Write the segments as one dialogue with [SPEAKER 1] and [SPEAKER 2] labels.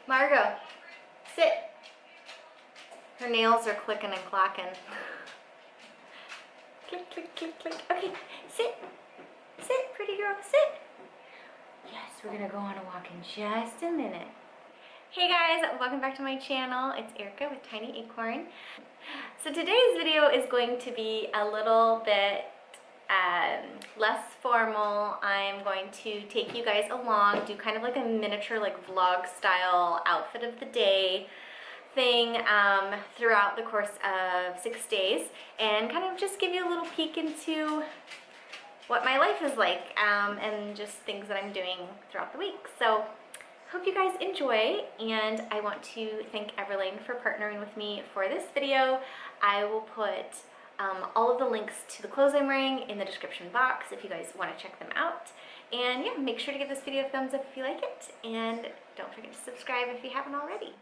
[SPEAKER 1] Margot, sit. Her nails are clicking and clacking. Click, click, click, click. Okay, sit. Sit, pretty girl, sit. Yes, we're gonna go on a walk in just a minute. Hey guys, welcome back to my channel. It's Erica with Tiny Acorn. So today's video is going to be a little bit less formal. I'm going to take you guys along, do kind of like a miniature like vlog style outfit of the day thing throughout the course of 6 days, and kind of just give you a little peek into what my life is like and just things that I'm doing throughout the week. So hope you guys enjoy, and I want to thank Everlane for partnering with me for this video. I will put all of the links to the clothes I'm wearing in the description box if you guys want to check them out. And yeah, make sure to give this video a thumbs up if you like it, and don't forget to subscribe if you haven't already.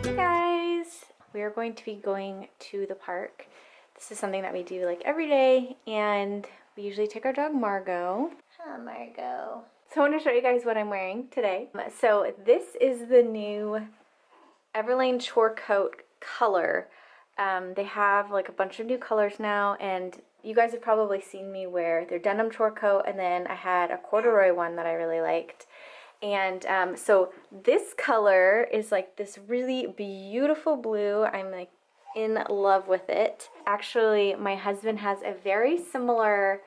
[SPEAKER 1] Hey guys, we are going to be going to the park. This is something that we do like every day, and we usually take our dog Margot. Hi Margot. So I want to show you guys what I'm wearing today. So this is the new Everlane Chore Coat color. They have like a bunch of new colors now, and you guys have probably seen me wear their denim chore coat, and then I had a corduroy one that I really liked. And so this color is like this really beautiful blue. I'm like in love with it. Actually, my husband has a very similar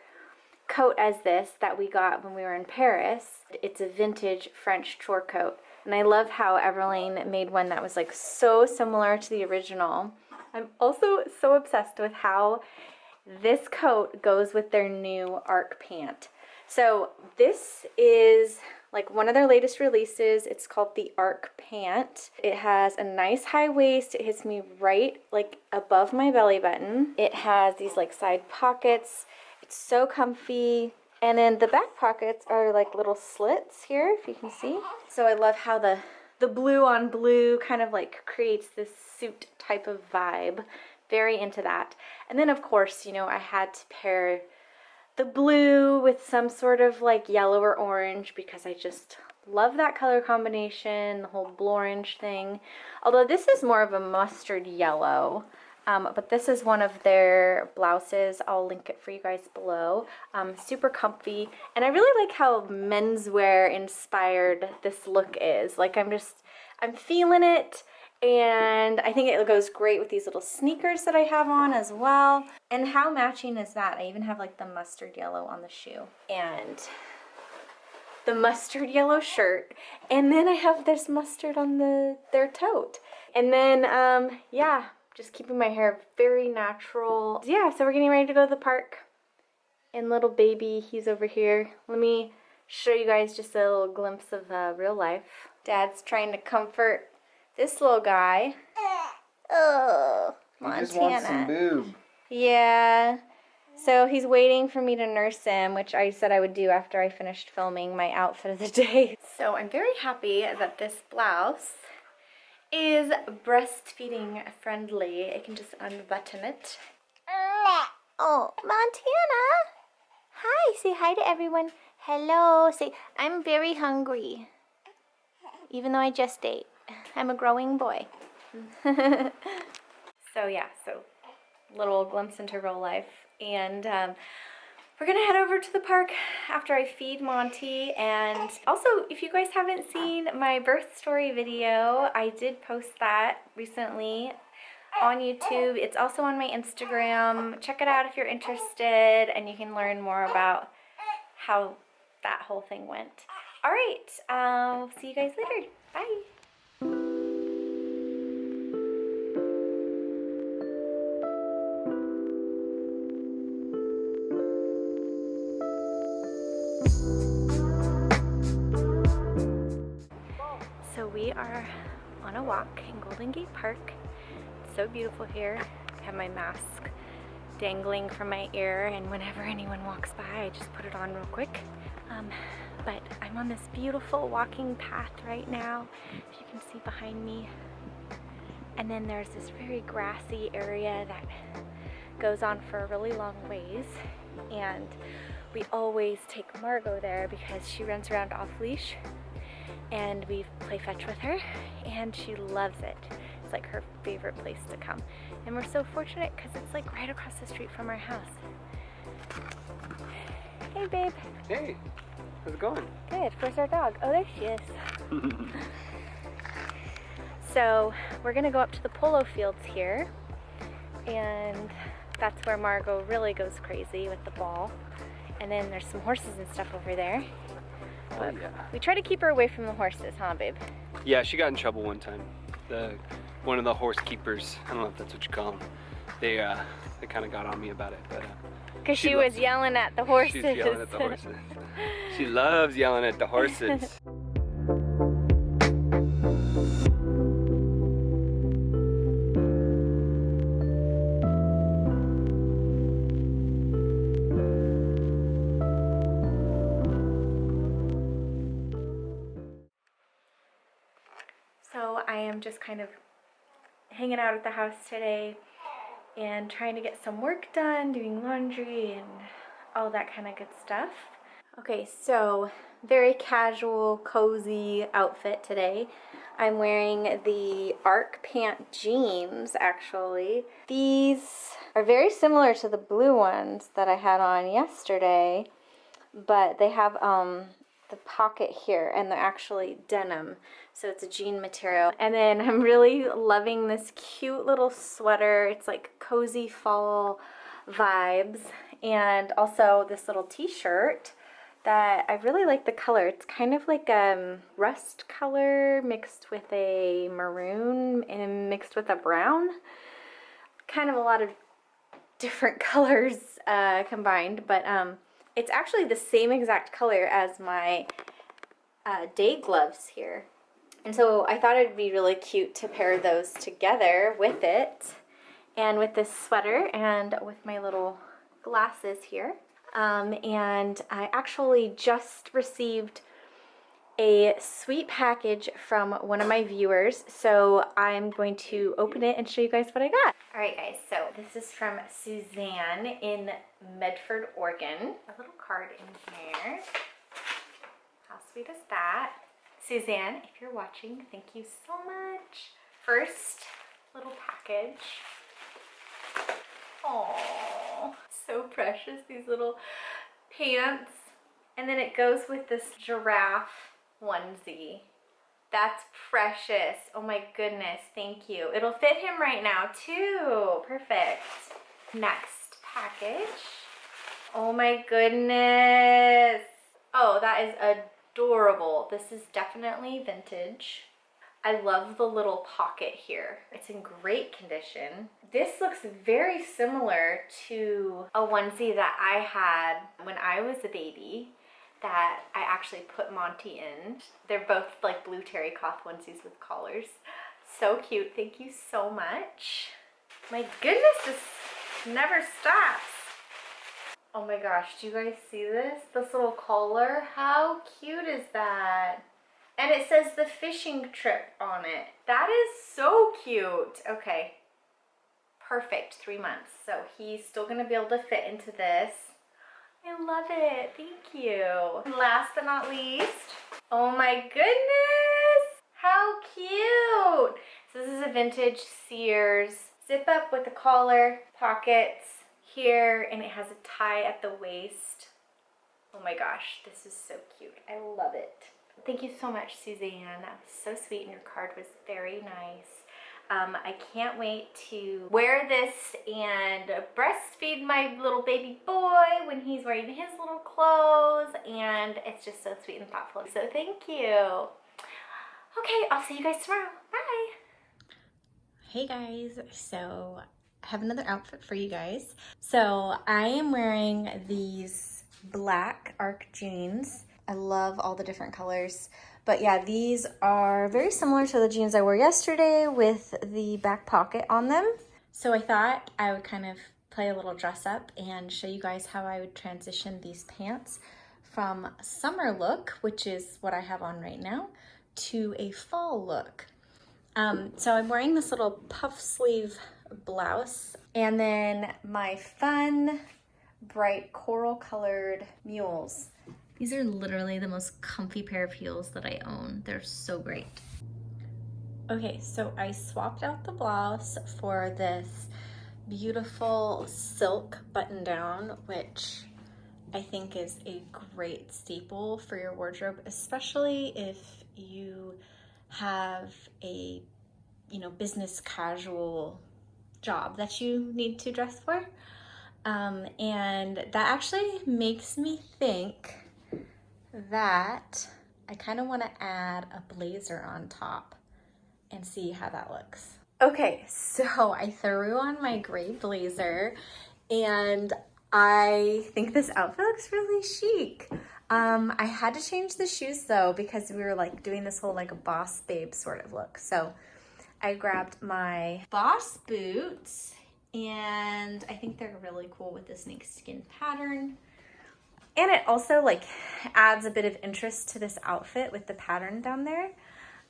[SPEAKER 1] coat as this that we got when we were in Paris. It's a vintage French chore coat, and I love how Everlane made one that was like so similar to the original. I'm also so obsessed with how this coat goes with their new Arc pant. So this is like one of their latest releases. It's called the Arc pant. It has a nice high waist. It hits me right like above my belly button. It has these like side pockets. It's so comfy. And then the back pockets are like little slits here, if you can see. So I love how the blue on blue kind of like creates this suit type of vibe. Very into that. And then of course, you know, I had to pair the blue with some sort of like yellow or orange because I just love that color combination, the whole blue-orange thing. Although this is more of a mustard yellow. But this is one of their blouses. I'll link it for you guys below. Super comfy. And I really like how menswear inspired this look is. Like I'm feeling it. And I think it goes great with these little sneakers that I have on as well. And how matching is that? I even have like the mustard yellow on the shoe. And the mustard yellow shirt. And then I have this mustard on their tote. And then, yeah. Just keeping my hair very natural. Yeah, so we're getting ready to go to the park. And little baby, he's over here. Let me show you guys just a little glimpse of real life. Dad's trying to comfort this little guy. Oh, Montana.
[SPEAKER 2] He just wants some boob.
[SPEAKER 1] Yeah. So he's waiting for me to nurse him, which I said I would do after I finished filming my outfit of the day. So I'm very happy that this blouse is breastfeeding friendly. I can just unbutton it. Oh, Montana. Hi, say hi to everyone. Hello, say, I'm very hungry. Even though I just ate. I'm a growing boy. So yeah, so little glimpse into real life. And we're gonna head over to the park after I feed Monty. And also, if you guys haven't seen my birth story video, I did post that recently on YouTube. It's also on my Instagram. Check it out if you're interested, and you can learn more about how that whole thing went. All right, see you guys later. Bye. So we are on a walk in Golden Gate Park. It's so beautiful here. I have my mask dangling from my ear, and whenever anyone walks by, I just put it on real quick. But I'm on this beautiful walking path right now. If you can see behind me, And then there's this very grassy area that goes on for a really long ways. And we always take Margot there because she runs around off leash, and we play fetch with her, and she loves it. It's like her favorite place to come. And we're so fortunate because it's like right across the street from our house. Hey, babe.
[SPEAKER 2] Hey, how's it going?
[SPEAKER 1] Good. Where's our dog? Oh, there she is. So we're gonna go up to the polo fields here, and that's where Margot really goes crazy with the ball. And then there's some horses and stuff over there.
[SPEAKER 2] Oh, yeah.
[SPEAKER 1] We try to keep her away from the horses, huh, babe?
[SPEAKER 2] Yeah, she got in trouble one time. One of the horse keepers, I don't know if that's what you call them, they kind of got on me about it, but
[SPEAKER 1] because she was yelling at the horses.
[SPEAKER 2] She's yelling at the horses. She loves yelling at the horses.
[SPEAKER 1] So I am just kind of hanging out at the house today and trying to get some work done, doing laundry and all that kind of good stuff. Okay, so very casual, cozy outfit today. I'm wearing the Arc Pant jeans, actually. These are very similar to the blue ones that I had on yesterday, but they have the pocket here, and they're actually denim, so it's a jean material. And then I'm really loving this cute little sweater. It's like cozy fall vibes, and also this little t-shirt that I really like the color. It's kind of like a rust color mixed with a maroon and mixed with a brown. Kind of a lot of different colors combined, but it's actually the same exact color as my day gloves here. And so I thought it'd be really cute to pair those together with it, and with this sweater, and with my little glasses here. And I actually just received a sweet package from one of my viewers, so I'm going to open it and show you guys what I got. Alright guys, so this is from Suzanne in Medford, Oregon. A little card in here. How sweet is that? Suzanne, if you're watching, thank you so much. First little package. Aww, so precious, these little pants. And then it goes with this giraffe onesie. That's precious. Oh my goodness, thank you. It'll fit him right now too. Perfect. Next package. Oh my goodness. Oh, that is adorable. This is definitely vintage. I love the little pocket here. It's in great condition. This looks very similar to a onesie that I had when I was a baby that I actually put Monty in. They're both like blue terry cloth onesies with collars. So cute. Thank you so much. My goodness, this never stops. Oh my gosh, do you guys see this? This little collar? How cute is that? And it says the fishing trip on it. That is so cute. Okay, perfect, 3 months. So he's still gonna be able to fit into this. I love it, thank you. And last but not least, oh my goodness, how cute. So this is a vintage Sears zip up with a collar, pockets here, and it has a tie at the waist. Oh my gosh, this is so cute. I love it. Thank you so much, Suzanne. That was so sweet, and your card was very nice. I can't wait to wear this and breastfeed my little baby boy when he's wearing his little clothes, and it's just so sweet and thoughtful. So thank you. Okay, I'll see you guys tomorrow. Bye. Hey guys, so I have another outfit for you guys. So I am wearing these black Arc jeans. I love all the different colors. But yeah, these are very similar to the jeans I wore yesterday with the back pocket on them. So I thought I would kind of play a little dress up and show you guys how I would transition these pants from summer look, which is what I have on right now, to a fall look. So I'm wearing this little puff sleeve blouse, and then my fun, bright coral colored mules. These are literally the most comfy pair of heels that I own. They're so great. Okay, so I swapped out the blouse for this beautiful silk button down, which I think is a great staple for your wardrobe, especially if you have a, business casual job that you need to dress for. And that actually makes me think that I kind of want to add a blazer on top and see how that looks. Okay, so I threw on my gray blazer and I think this outfit looks really chic. I had to change the shoes though because we were like doing this whole like a boss babe sort of look. So I grabbed my Boss boots and I think they're really cool with the snakeskin pattern. And it also like adds a bit of interest to this outfit with the pattern down there.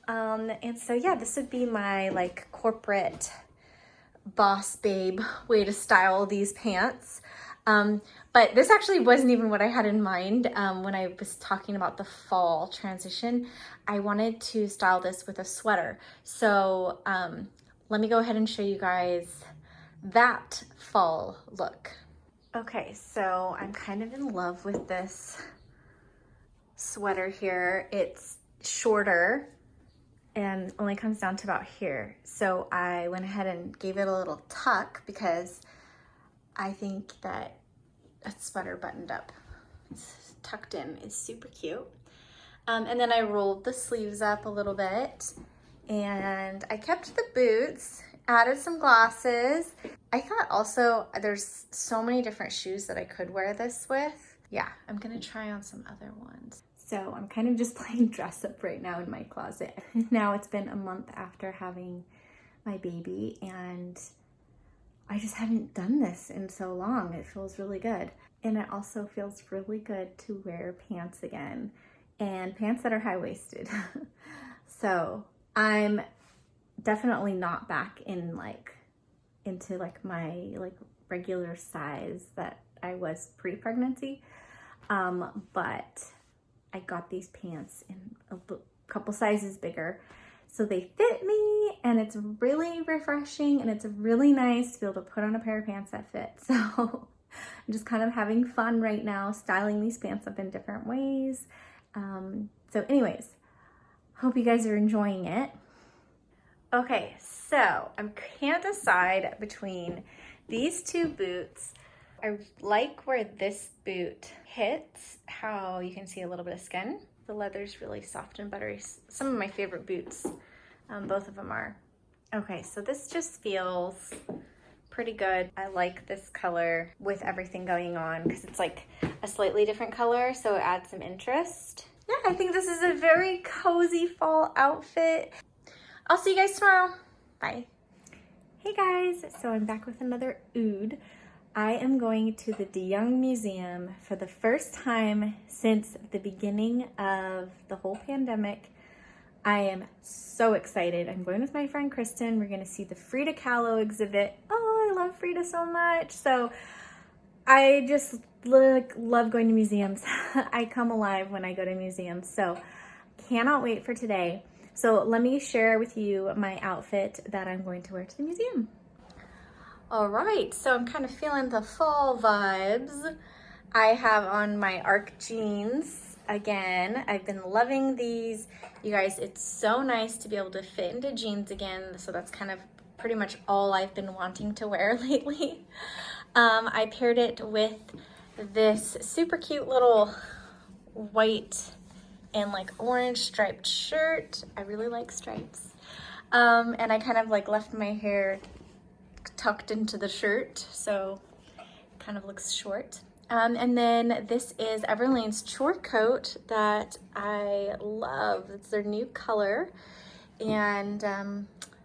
[SPEAKER 1] And so yeah, this would be my like corporate boss babe way to style these pants. But this actually wasn't even what I had in mind when I was talking about the fall transition. I wanted to style this with a sweater. So let me go ahead and show you guys that fall look. Okay, so I'm kind of in love with this sweater here. It's shorter and only comes down to about here. So I went ahead and gave it a little tuck because I think that a sweater buttoned up, it's tucked in, is super cute. And then I rolled the sleeves up a little bit and I kept the boots, added some glasses. I thought also there's so many different shoes that I could wear this with. Yeah, I'm gonna try on some other ones. So I'm kind of just playing dress up right now in my closet. Now it's been a month after having my baby and I just haven't done this in so long. It feels really good. And it also feels really good to wear pants again, and pants that are high-waisted. So I'm definitely not back in into my regular size that I was pre-pregnancy. But I got these pants in a couple sizes bigger. So they fit me and it's really refreshing and it's really nice to be able to put on a pair of pants that fit. So I'm just kind of having fun right now, styling these pants up in different ways. So anyways, hope you guys are enjoying it. Okay, so I can't decide between these two boots. I like where this boot hits, how you can see a little bit of skin. The leather's really soft and buttery. Some of my favorite boots, both of them are. Okay, so this just feels pretty good. I like this color with everything going on because it's like a slightly different color, so it adds some interest. Yeah, I think this is a very cozy fall outfit. I'll see you guys tomorrow. Bye. Hey guys, so I'm back with another OOD. I am going to the De Young Museum for the first time since the beginning of the whole pandemic. I am so excited. I'm going with my friend Kristen. We're going to see the Frida Kahlo exhibit. Oh, I love Frida so much. So I just love going to museums. I come alive when I go to museums. So cannot wait for today. So let me share with you my outfit that I'm going to wear to the museum. All right, so I'm kind of feeling the fall vibes. I have on my ARC jeans again. I've been loving these. You guys, it's so nice to be able to fit into jeans again. So that's kind of pretty much all I've been wanting to wear lately. I paired it with this super cute little white and orange striped shirt. I really like stripes. And I kind of left my hair tucked into the shirt, so it kind of looks short. And then this is Everlane's chore coat that I love. It's their new color. And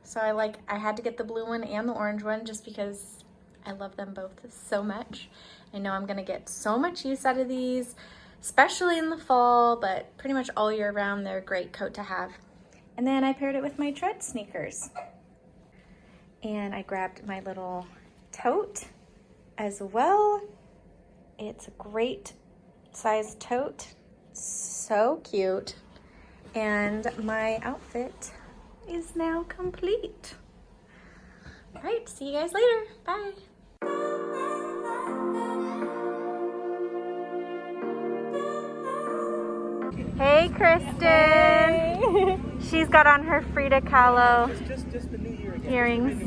[SPEAKER 1] so I had to get the blue one and the orange one just because I love them both so much. I know I'm gonna get so much use out of these, especially in the fall, but pretty much all year round, they're a great coat to have. And then I paired it with my tread sneakers. And I grabbed my little tote as well. It's a great size tote, so cute. And my outfit is now complete. All right, see you guys later. Bye. Hey, Kristen. Hey. She's got on her Frida Kahlo earrings.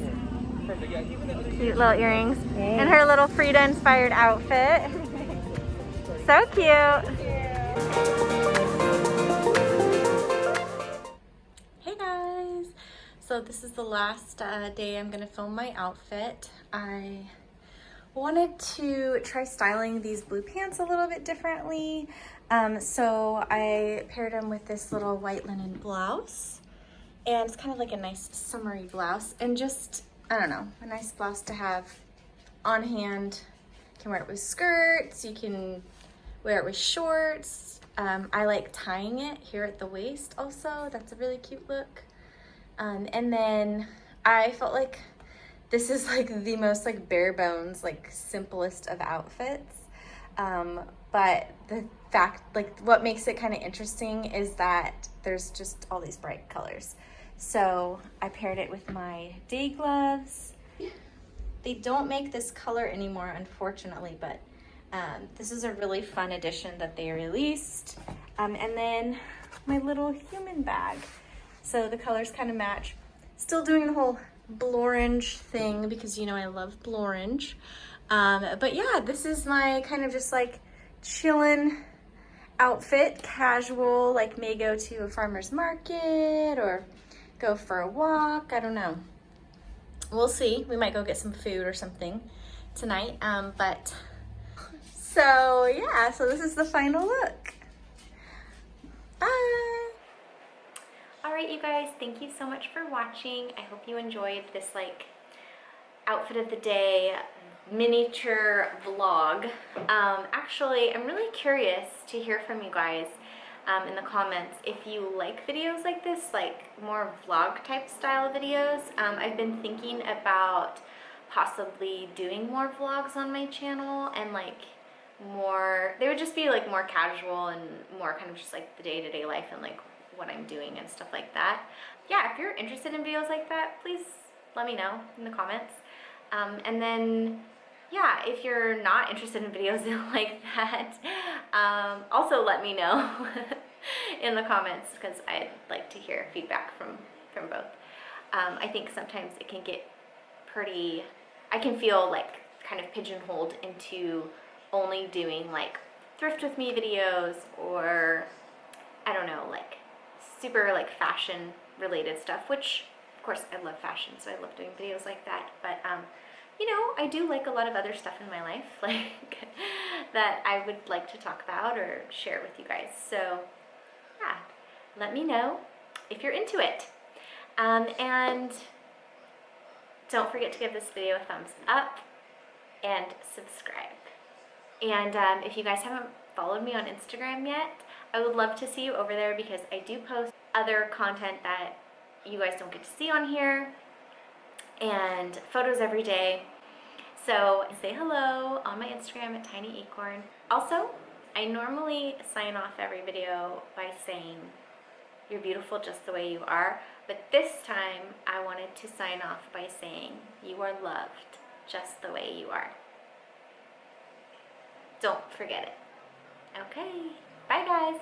[SPEAKER 1] Cute little earrings. And her little Frida inspired outfit. So cute. Hey guys. So this is the last day I'm gonna film my outfit. I wanted to try styling these blue pants a little bit differently. So I paired them with this little white linen blouse. And it's kind of like a nice summery blouse. And just, I don't know, a nice blouse to have on hand. You can wear it with skirts, you can wear it with shorts. I like tying it here at the waist also. That's a really cute look. And then I felt like this is like the most like bare bones, like simplest of outfits. But the fact, like what makes it kind of interesting is that there's just all these bright colors. So I paired it with my day gloves. They don't make this color anymore, unfortunately, but this is a really fun addition that they released. And then my little human bag. So the colors kind of match. Still doing the whole blorange thing because you know I love blorange. But yeah, this is my kind of just like chillin' outfit, casual, like may go to a farmer's market or go for a walk. I don't know. We'll see. We might go get some food or something tonight. But so yeah, so this is the final look. Bye. All right, you guys, thank you so much for watching. I hope you enjoyed this like outfit of the day miniature vlog. Actually, I'm really curious to hear from you guys in the comments if you like videos like this, like more vlog type style videos. I've been thinking about possibly doing more vlogs on my channel and like more, they would just be like more casual and more kind of just like the day-to-day life and like what I'm doing and stuff like that. Yeah, if you're interested in videos like that, please let me know in the comments. And then yeah, if you're not interested in videos like that, also let me know in the comments because I'd like to hear feedback from both. I think sometimes it can get pretty, I can feel like kind of pigeonholed into only doing like thrift with me videos or I don't know, like super like fashion related stuff, which of course I love fashion, so I love doing videos like that, but you know, I do like a lot of other stuff in my life, like that I would like to talk about or share with you guys. So yeah, let me know if you're into it. And don't forget to give this video a thumbs up and subscribe. And if you guys haven't followed me on Instagram yet, I would love to see you over there because I do post other content that you guys don't get to see on here and photos every day. So say hello on my Instagram at Tiny Acorn. Also, I normally sign off every video by saying you're beautiful just the way you are, but this time I wanted to sign off by saying you are loved just the way you are. Don't forget it. Okay, bye guys.